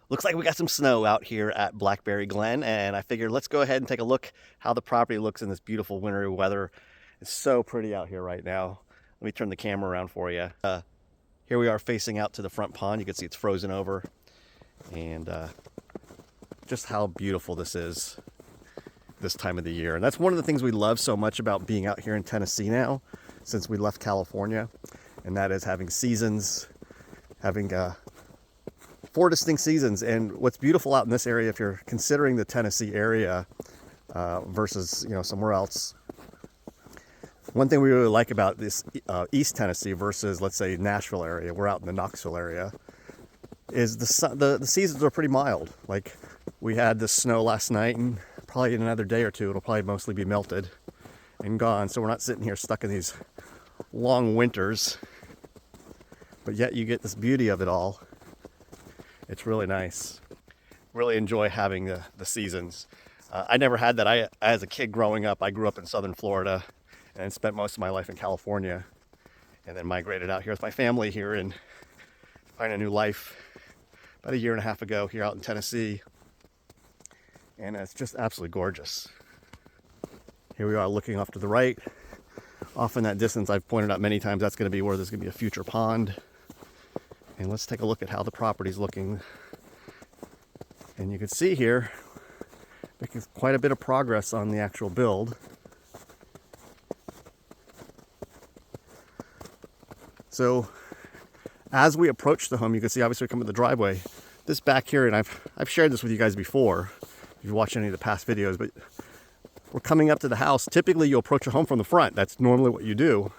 Looks like we got some snow out here at Blackberry Glen, and I figured let's go ahead and take a look how the property looks in this beautiful wintry weather. It's so pretty out here right now. Let me turn the camera around for you. Here we are facing out to the front pond. You can see it's frozen over, and just how beautiful this is this time of the year. And that's one of the things we love so much about being out here in Tennessee now, since we left California, and that is having seasons, having 4 distinct seasons. And what's beautiful out in this area, if you're considering the Tennessee area versus somewhere else, one thing we really like about this East Tennessee versus, let's say, Nashville area, we're out in the Knoxville area, is the seasons are pretty mild. Like, we had the snow last night, and probably in another day or two it'll probably mostly be melted and gone, so we're not sitting here stuck in these long winters, but yet you get this beauty of it all. It's really nice. Really enjoy having the seasons. I never had that. As a kid growing up, I grew up in southern Florida and spent most of my life in California, and then migrated out here with my family here and find a new life about a year and a half ago here out in Tennessee. And it's just absolutely gorgeous. Here we are looking off to the right. Off in that distance, I've pointed out many times, that's going to be where there's going to be a future pond. And let's take a look at how the property's looking. And you can see here, making quite a bit of progress on the actual build. So as we approach the home, you can see obviously we come to the driveway. This back here, and I've shared this with you guys before, if you've watched any of the past videos, but we're coming up to the house. Typically you approach a home from the front. That's normally what you do.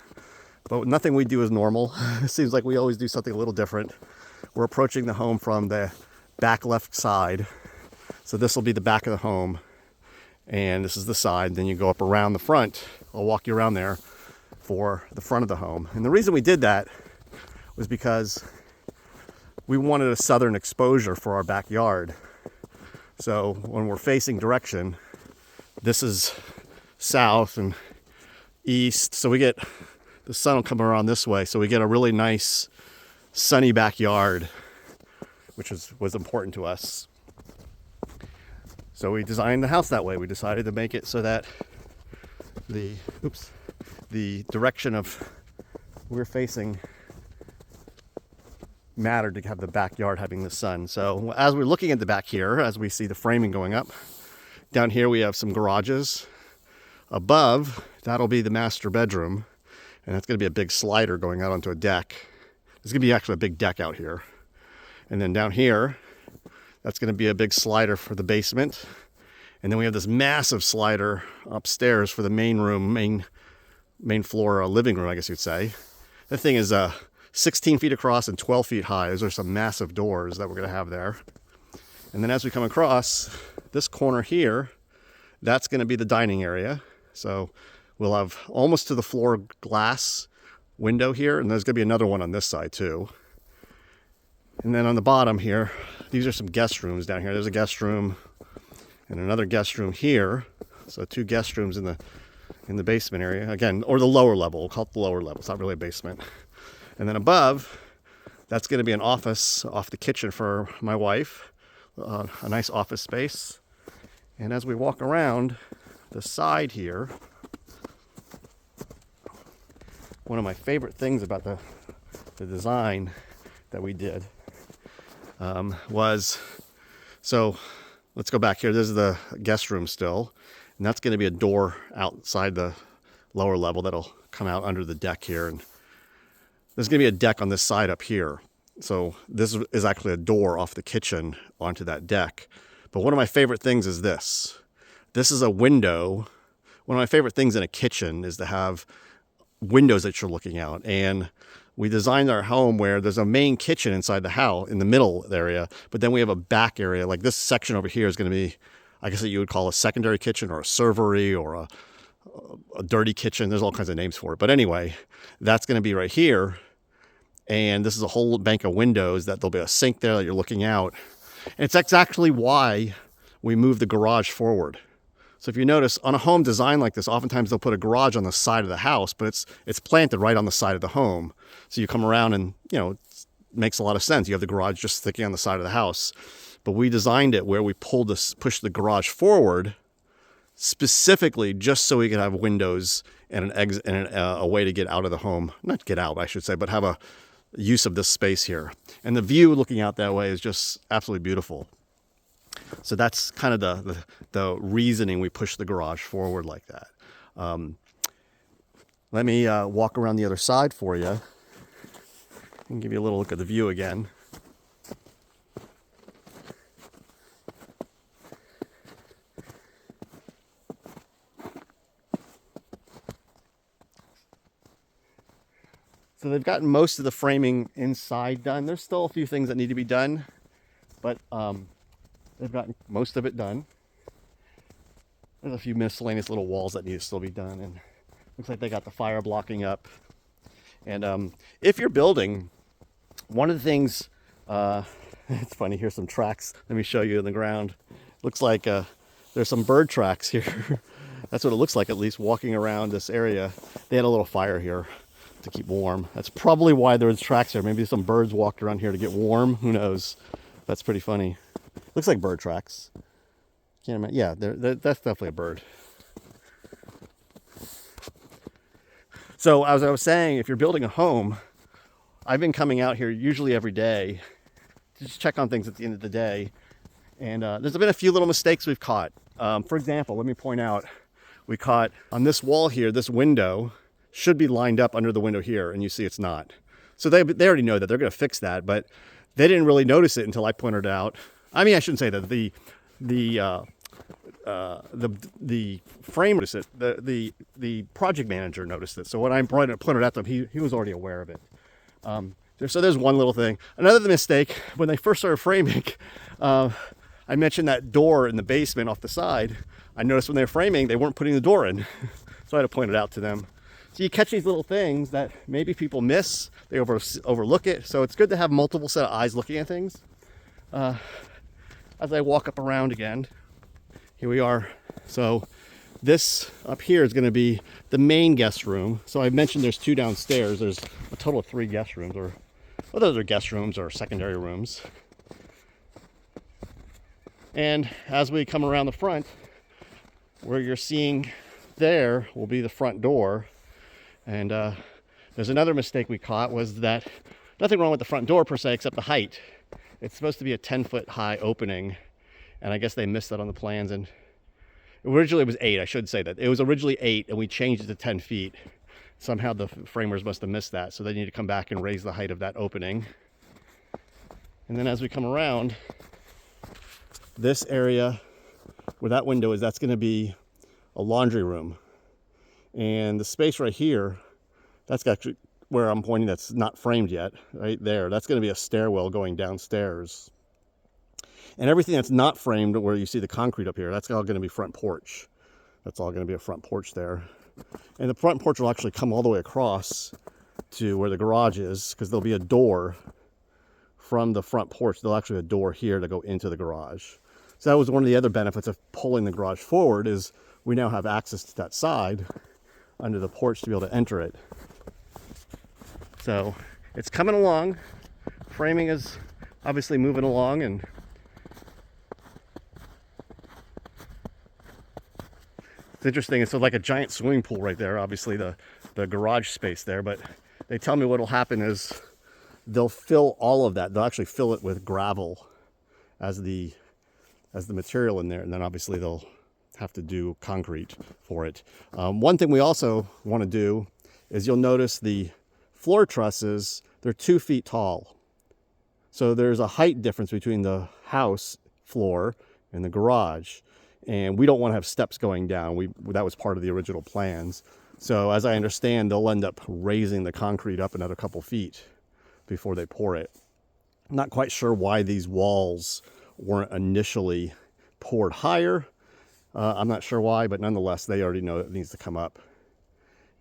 But nothing we do is normal. It seems like we always do something a little different. We're approaching the home from the back left side. So this will be the back of the home. And this is the side. Then you go up around the front. I'll walk you around there for the front of the home. And the reason we did that was because we wanted a southern exposure for our backyard. So when we're facing direction, this is south and east. So we get the sun will come around this way, so we get a really nice sunny backyard, which was important to us. So we designed the house that way. We decided to make it so that the direction of we're facing mattered to have the backyard having the sun. So as we're looking at the back here, as we see the framing going up, down here we have some garages. Above, that'll be the master bedroom. And that's going to be a big slider going out onto a deck. There's going to be actually a big deck out here. And then down here, that's going to be a big slider for the basement. And then we have this massive slider upstairs for the main room, main floor, living room, I guess you'd say. The thing is 16 feet across and 12 feet high. Those are some massive doors that we're going to have there. And then as we come across this corner here, that's going to be the dining area. So we'll have almost to the floor glass window here, and there's going to be another one on this side too. And then on the bottom here, these are some guest rooms down here. There's a guest room and another guest room here. So 2 guest rooms in the basement area. Again, or the lower level. We'll call it the lower level. It's not really a basement. And then above, that's going to be an office off the kitchen for my wife. A nice office space. And as we walk around the side here, one of my favorite things about the design that we did was, so let's go back here. This is the guest room still, and that's going to be a door outside the lower level that'll come out under the deck here. And there's going to be a deck on this side up here. So this is actually a door off the kitchen onto that deck. But one of my favorite things is this. This is a window. One of my favorite things in a kitchen is to have windows that you're looking out. And we designed our home where there's a main kitchen inside the house in the middle area, but then we have a back area. Like this section over here is going to be, I guess that you would call a secondary kitchen or a servery or a dirty kitchen. There's all kinds of names for it. But anyway, that's going to be right here. And this is a whole bank of windows that there'll be a sink there that you're looking out. And it's exactly why we moved the garage forward. So if you notice, on a home design like this, oftentimes they'll put a garage on the side of the house, but it's planted right on the side of the home. So you come around and, it makes a lot of sense. You have the garage just sticking on the side of the house. but we designed it where we pushed the garage forward specifically just so we could have windows and an exit and a way to get out of the home. Not get out, I should say, but have a use of this space here. And the view looking out that way is just absolutely beautiful. So that's kind of the reasoning we push the garage forward like that. Let me walk around the other side for you and give you a little look at the view again. So they've gotten most of the framing inside done. There's still a few things that need to be done, but they've gotten most of it done. There's a few miscellaneous little walls that need to still be done, and looks like they got the fire blocking up. And if you're building, one of the things, it's funny, here's some tracks. Let me show you in the ground. Looks like there's some bird tracks here. That's what it looks like, at least walking around this area. They had a little fire here to keep warm. That's probably why there's tracks here. Maybe some birds walked around here to get warm. Who knows? That's pretty funny. Looks like bird tracks. Can't imagine. Yeah, that's definitely a bird. So as I was saying, if you're building a home, I've been coming out here usually every day to just check on things at the end of the day. And there's been a few little mistakes we've caught. For example, let me point out, we caught on this wall here, this window should be lined up under the window here, and you see it's not. So they already know that. They're going to fix that, but they didn't really notice it until I pointed it out. I mean, I shouldn't say that. The frame noticed it. The project manager noticed it. So when I pointed it out to him, he was already aware of it. So there's one little thing. Another mistake, when they first started framing, I mentioned that door in the basement off the side. I noticed when they were framing, they weren't putting the door in. So I had to point it out to them. So you catch these little things that maybe people miss, they overlook it. So it's good to have multiple set of eyes looking at things. As I walk up around again, here we are. So this up here is going to be the main guest room. So I mentioned there's 2 downstairs. There's a total of 3 guest rooms, or well, those are guest rooms or secondary rooms. And as we come around the front, where you're seeing there will be the front door. And there's another mistake we caught, was that nothing wrong with the front door per se, except the height. It's supposed to be a 10-foot high opening, and I guess they missed that on the plans. And originally it was 8, I should say that. It was originally 8, and we changed it to 10 feet. Somehow the framers must have missed that, so they need to come back and raise the height of that opening. And then as we come around, this area where that window is, that's going to be a laundry room. And the space right here, that's actually where I'm pointing, that's not framed yet, right there. That's going to be a stairwell going downstairs. And everything that's not framed, where you see the concrete up here, that's all going to be front porch. That's all going to be a front porch there. And the front porch will actually come all the way across to where the garage is, because there'll be a door from the front porch. There'll actually be a door here to go into the garage. So that was one of the other benefits of pulling the garage forward, is we now have access to that side under the porch to be able to enter it. So it's coming along. Framing is obviously moving along, and it's interesting. It's like a giant swimming pool right there, obviously the garage space there, but they tell me what'll happen is they'll fill all of that. They'll actually fill it with gravel as the material in there, and then obviously they'll have to do concrete for it. One thing we also want to do is, you'll notice the floor trusses, they're 2 feet tall. So there's a height difference between the house floor and the garage. And we don't want to have steps going down. That was part of the original plans. So as I understand, they'll end up raising the concrete up another couple feet before they pour it. I'm not quite sure why these walls weren't initially poured higher. I'm not sure why, but nonetheless, they already know it needs to come up,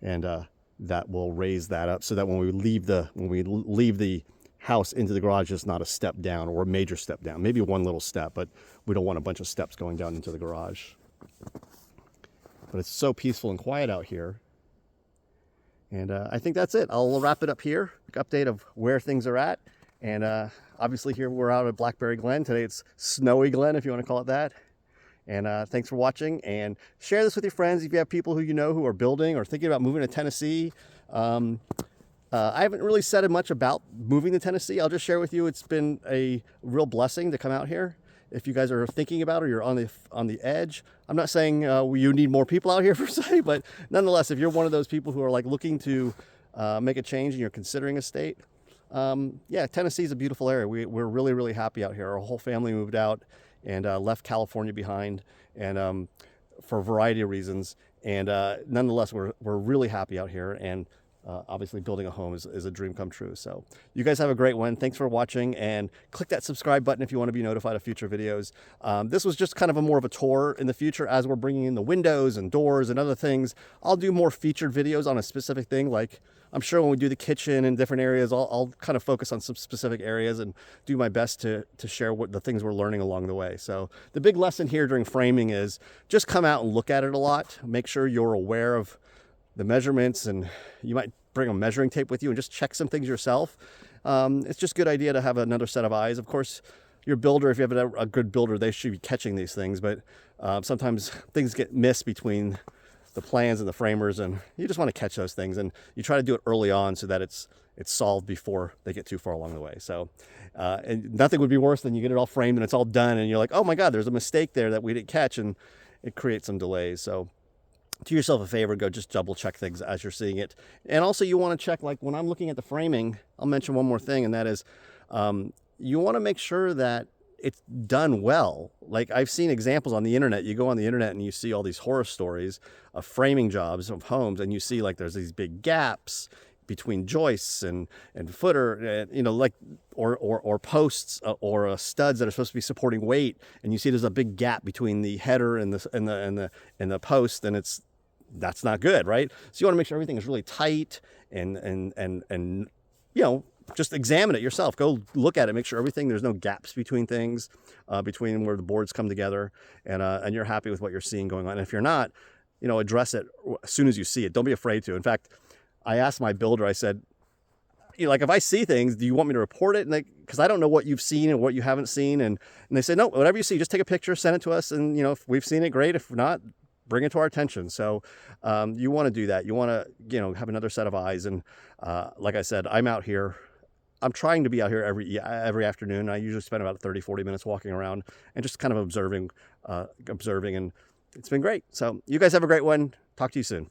and that will raise that up so that when we leave the house into the garage, it's not a step down or a major step down. Maybe one little step, but we don't want a bunch of steps going down into the garage. But it's so peaceful and quiet out here. And I think that's it. I'll wrap it up here. Quick update of where things are at. And obviously here we're out at Blackberry Glen. Today it's Snowy Glen, if you want to call it that. And thanks for watching, and share this with your friends if you have people who you know who are building or thinking about moving to Tennessee. I haven't really said much about moving to Tennessee. I'll just share with you it's been a real blessing to come out here. If you guys are thinking about it or you're on the edge, I'm not saying you need more people out here per se, but nonetheless, if you're one of those people who are like looking to make a change and you're considering a state, yeah, Tennessee is a beautiful area. We're really, really happy out here. Our whole family moved out and left California behind, and for a variety of reasons. And nonetheless, we're really happy out here, and obviously building a home is a dream come true. So you guys have a great one. Thanks for watching, and click that subscribe button if you want to be notified of future videos. This was just kind of more of a tour. In the future, as we're bringing in the windows and doors and other things, I'll do more featured videos on a specific thing. Like I'm sure when we do the kitchen and different areas, I'll kind of focus on some specific areas and do my best to share what the things we're learning along the way. So the big lesson here during framing is just come out and look at it a lot. Make sure you're aware of the measurements, and you might bring a measuring tape with you and just check some things yourself. It's just a good idea to have another set of eyes. Of course, your builder, if you have a good builder, they should be catching these things, but sometimes things get missed between the plans and the framers, and you just want to catch those things, and you try to do it early on so that it's solved before they get too far along the way. So and nothing would be worse than you get it all framed and it's all done and you're like, oh my God, there's a mistake there that we didn't catch, and it creates some delays. So do yourself a favor, go just double check things as you're seeing it. And also you want to check, like when I'm looking at the framing, I'll mention one more thing, and that is you want to make sure that it's done well. Like I've seen examples on the internet. You go on the internet and you see all these horror stories of framing jobs of homes, and you see like there's these big gaps between joists and footer, you know, like or posts or studs that are supposed to be supporting weight, and you see there's a big gap between the header and the post, and that's not good, right? So you want to make sure everything is really tight and you know, just examine it yourself. Go look at it, make sure there's no gaps between things, between where the boards come together, and you're happy with what you're seeing going on. And if you're not, you know, address it as soon as you see it. Don't be afraid to. In fact, I asked my builder, I said, you know, like if I see things, do you want me to report it? And because I don't know what you've seen and what you haven't seen. And they said, no, whatever you see, just take a picture, send it to us. And, you know, if we've seen it, great. If not, bring it to our attention. So you want to do that. You want to, you know, have another set of eyes. And like I said, I'm out here. I'm trying to be out here every afternoon. I usually spend about 30, 40 minutes walking around and just kind of observing, and it's been great. So you guys have a great one. Talk to you soon.